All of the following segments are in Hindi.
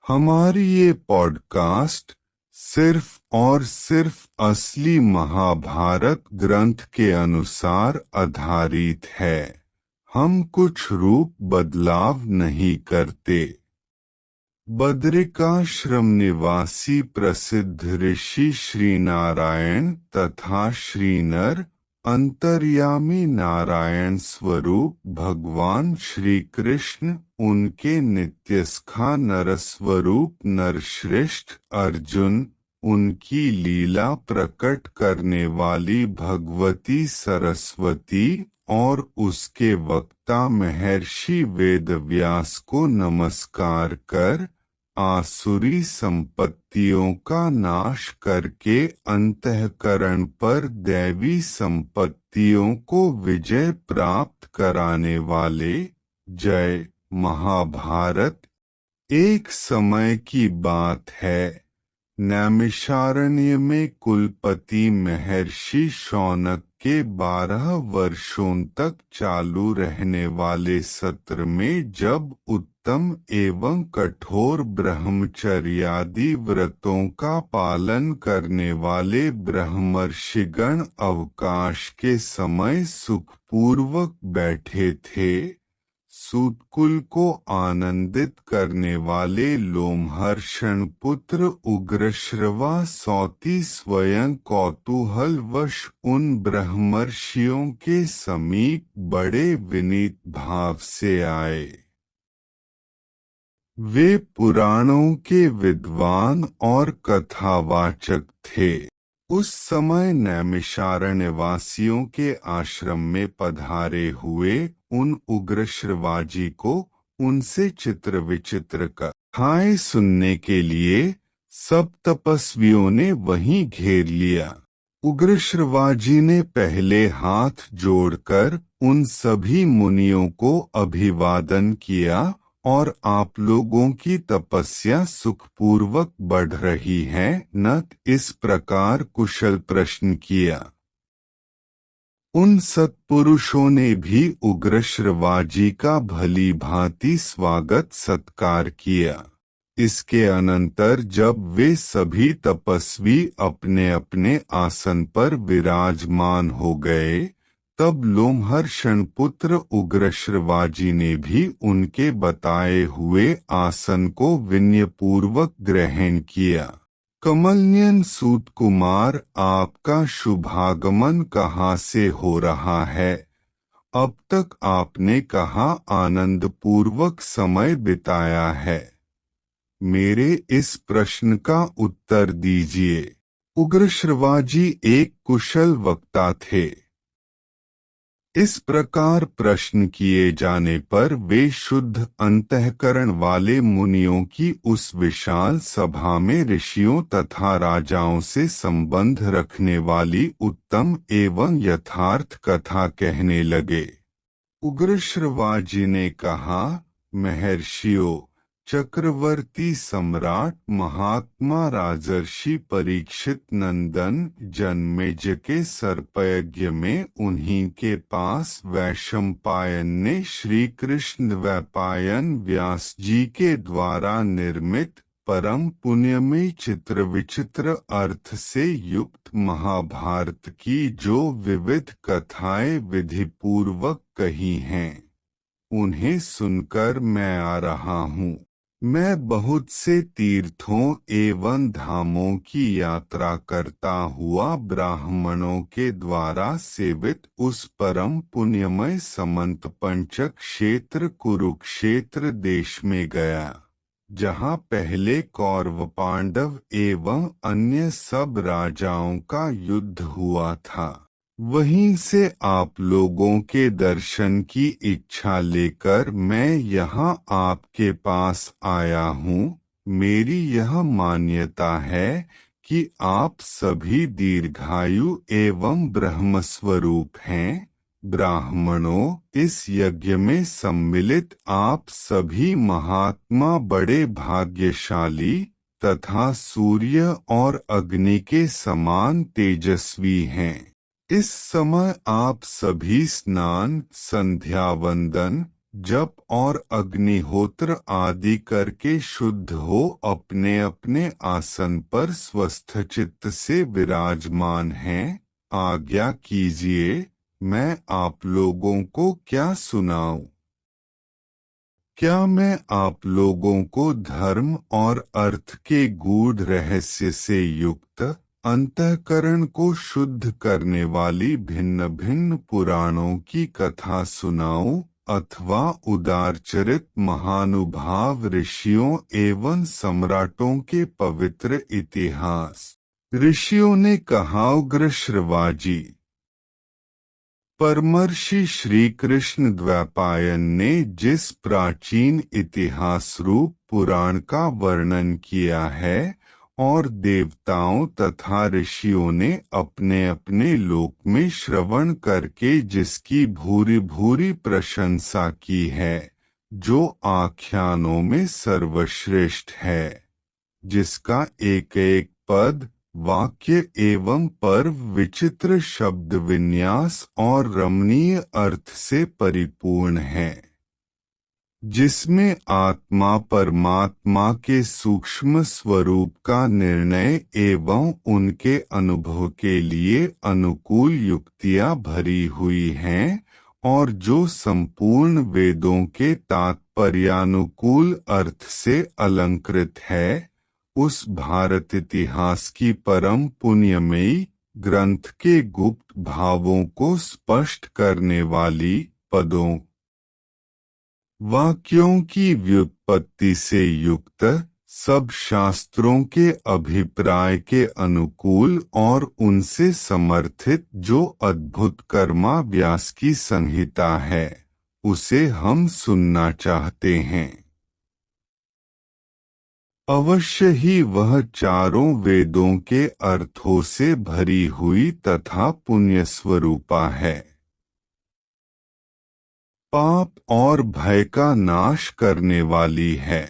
हमारी ये पॉडकास्ट सिर्फ और सिर्फ असली महाभारत ग्रंथ के अनुसार आधारित है। हम कुछ रूप बदलाव नहीं करते। बद्रिकाश्रम निवासी प्रसिद्ध ऋषि श्रीनारायण तथा श्रीनर अंतर्यामी नारायण स्वरूप भगवान श्री कृष्ण, उनके नित्यस्खा नरस्वरूप नरश्रेष्ठ अर्जुन, उनकी लीला प्रकट करने वाली भगवती सरस्वती और उसके वक्ता महर्षि वेदव्यास को नमस्कार कर आसुरी संपत्तियों का नाश करके अंतःकरण पर दैवी संपत्तियों को विजय प्राप्त कराने वाले। जय महाभारत। एक समय की बात है, नैमिषारण्य में कुलपति महर्षि शौनक के 12 वर्षों तक चालू रहने वाले सत्र में जब उत्तम एवं कठोर ब्रह्मचर्यादि व्रतों का पालन करने वाले ब्रह्मर्षिगण अवकाश के समय सुखपूर्वक बैठे थे, सूतकुल को आनंदित करने वाले लोमहर्षण पुत्र उग्रश्रवा सौती स्वयं कौतूहलवश उन ब्रह्मर्षियों के समीप बड़े विनीत भाव से आए। वे पुराणों के विद्वान और कथावाचक थे। उस समय नैमिषारण्यवासियों के आश्रम में पधारे हुए उन उग्रश्रवाजी को उनसे चित्र विचित्र कथाएं सुनने के लिए सब तपस्वियों ने वहीं घेर लिया। उग्रश्रवाजी ने पहले हाथ जोड़कर उन सभी मुनियों को अभिवादन किया और आप लोगों की तपस्या सुखपूर्वक बढ़ रही है न, इस प्रकार कुशल प्रश्न किया। उन सत्पुरुषों ने भी उग्रश्रवाजी का भली भांति स्वागत सत्कार किया। इसके अनंतर जब वे सभी तपस्वी अपने अपने आसन पर विराजमान हो गए, तब लोमहर्षण पुत्र उग्रश्रवाजी ने भी उनके बताए हुए आसन को विनयपूर्वक ग्रहण किया। कमलनयन सूत कुमार, आपका शुभागमन कहाँ से हो रहा है? अब तक आपने कहाँ आनंदपूर्वक समय बिताया है? मेरे इस प्रश्न का उत्तर दीजिए। उग्रश्रवाजी एक कुशल वक्ता थे। इस प्रकार प्रश्न किए जाने पर वे शुद्ध अंतःकरण वाले मुनियों की उस विशाल सभा में ऋषियों तथा राजाओं से संबंध रखने वाली उत्तम एवं यथार्थ कथा कहने लगे। उग्रश्रवाजी ने कहा, महर्षियों, चक्रवर्ती सम्राट महात्मा राजर्षि परीक्षित नंदन जन्मेजय के सर्पयज्ञ में उन्हीं के पास वैशंपायन ने श्री कृष्ण द्वैपायन व्यास जी के द्वारा निर्मित परम पुण्यमयी चित्र विचित्र अर्थ से युक्त महाभारत की जो विविध कथाएं विधिपूर्वक कही हैं, उन्हें सुनकर मैं आ रहा हूँ। मैं बहुत से तीर्थों एवं धामों की यात्रा करता हुआ ब्राह्मणों के द्वारा सेवित उस परम पुण्यमय समंत पंचक क्षेत्र कुरुक्षेत्र देश में गया, जहाँ पहले कौरव पांडव एवं अन्य सब राजाओं का युद्ध हुआ था। वहीं से आप लोगों के दर्शन की इच्छा लेकर मैं यहाँ आपके पास आया हूँ। मेरी यह मान्यता है कि आप सभी दीर्घायु एवं ब्रह्मस्वरूप हैं। ब्राह्मणों, इस यज्ञ में सम्मिलित आप सभी महात्मा बड़े भाग्यशाली तथा सूर्य और अग्नि के समान तेजस्वी हैं। इस समय आप सभी स्नान, संध्या वंदन, जप और अग्निहोत्र आदि करके शुद्ध हो अपने अपने आसन पर स्वस्थ चित्त से विराजमान हैं। आज्ञा कीजिए, मैं आप लोगों को क्या सुनाऊं? क्या मैं आप लोगों को धर्म और अर्थ के गूढ़ रहस्य से युक्त अंतःकरण को शुद्ध करने वाली भिन्न भिन्न पुराणों की कथा सुनाऊं, अथवा उदारचरित महानुभाव ऋषियों एवं सम्राटों के पवित्र इतिहास? ऋषियों ने कहा, उग्र श्रवाजी, परमर्षि श्री कृष्ण द्वैपायन ने जिस प्राचीन इतिहास रूप पुराण का वर्णन किया है और देवताओं तथा ऋषियों ने अपने अपने लोक में श्रवण करके जिसकी भूरि भूरि प्रशंसा की है, जो आख्यानों में सर्वश्रेष्ठ है, जिसका एक एक पद, वाक्य एवं पर्व विचित्र शब्द विन्यास और रमणीय अर्थ से परिपूर्ण है, जिसमें आत्मा परमात्मा के सूक्ष्म स्वरूप का निर्णय एवं उनके अनुभव के लिए अनुकूल युक्तियां भरी हुई हैं, और जो संपूर्ण वेदों के तात्पर्यानुकूल अर्थ से अलंकृत है, उस भारत इतिहास की परम पुण्यमयी ग्रंथ के गुप्त भावों को स्पष्ट करने वाली पदों वाक्यों की व्युत्पत्ति से युक्त, सब शास्त्रों के अभिप्राय के अनुकूल और उनसे समर्थित जो अद्भुत कर्मा व्यास की संहिता है, उसे हम सुनना चाहते हैं। अवश्य ही वह चारों वेदों के अर्थों से भरी हुई तथा पुण्य स्वरूपा है, पाप और भय का नाश करने वाली है।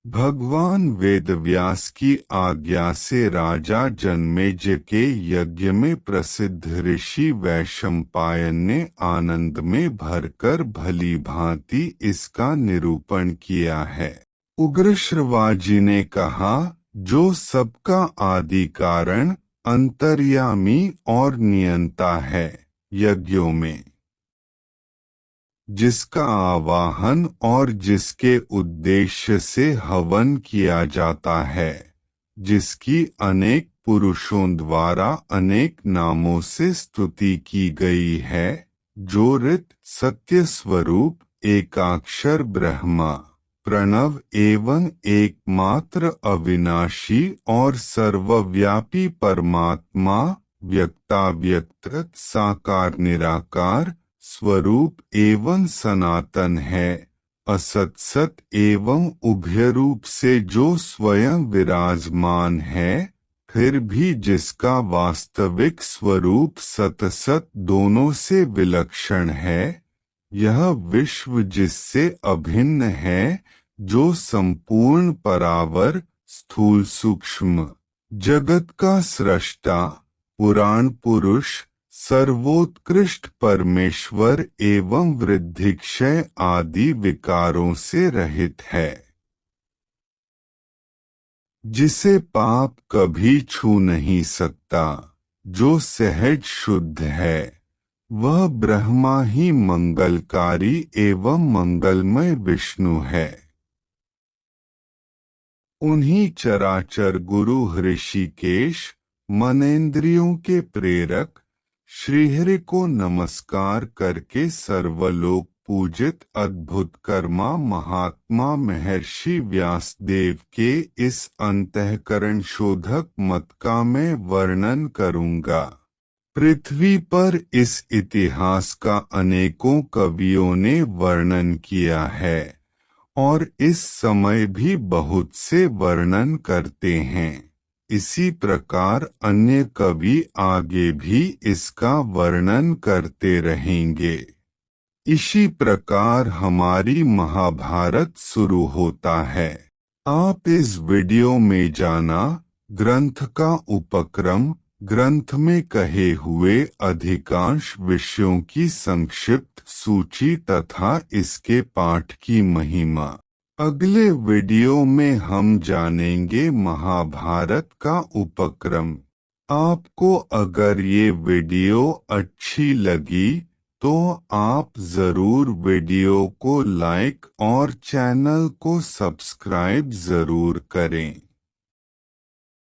भगवान वेदव्यास की आज्ञा से राजा जनमेजय के यज्ञ में प्रसिद्ध ऋषि वैशंपायन ने आनंद में भरकर भली भांति इसका निरूपण किया है। उग्र श्रवाजी ने कहा, जो सबका आदि कारण, अंतर्यामी और नियंता है, यज्ञों में जिसका आवाहन और जिसके उद्देश्य से हवन किया जाता है, जिसकी अनेक पुरुषों द्वारा अनेक नामों से स्तुति की गई है, जो ऋत सत्य स्वरूप एकाक्षर ब्रह्मा, प्रणव एवं एकमात्र अविनाशी और सर्वव्यापी परमात्मा, व्यक्ताव्यक्त साकार निराकार स्वरूप एवं सनातन है, असत सत एवं उभय रूप से जो स्वयं विराजमान है, फिर भी जिसका वास्तविक स्वरूप सतसत दोनों से विलक्षण है, यह विश्व जिससे अभिन्न है, जो संपूर्ण परावर स्थूल सूक्ष्म जगत का सृष्टा, पुराण पुरुष, सर्वोत्कृष्ट परमेश्वर एवं वृद्धिक्षय आदि विकारों से रहित है, जिसे पाप कभी छू नहीं सकता, जो सहज शुद्ध है, वह ब्रह्मा ही मंगलकारी एवं मंगलमय विष्णु है। उन्हीं चराचर गुरु ऋषिकेश, मनेंद्रियों के प्रेरक, श्रीहरि को नमस्कार करके सर्वलोक पूजित अद्भुत कर्मा महात्मा महर्षि व्यासदेव के इस अंतःकरण शोधक मत का मैं वर्णन करूंगा। पृथ्वी पर इस इतिहास का अनेकों कवियों ने वर्णन किया है और इस समय भी बहुत से वर्णन करते हैं। इसी प्रकार अन्य कवि आगे भी इसका वर्णन करते रहेंगे। इसी प्रकार हमारी महाभारत शुरू होता है। आप इस वीडियो में जाना ग्रंथ का उपक्रम, ग्रंथ में कहे हुए अधिकांश विषयों की संक्षिप्त सूची तथा इसके पाठ की महिमा। अगले वीडियो में हम जानेंगे महाभारत का उपक्रम। आपको अगर ये वीडियो अच्छी लगी तो आप ज़रूर वीडियो को लाइक और चैनल को सब्सक्राइब ज़रूर करें।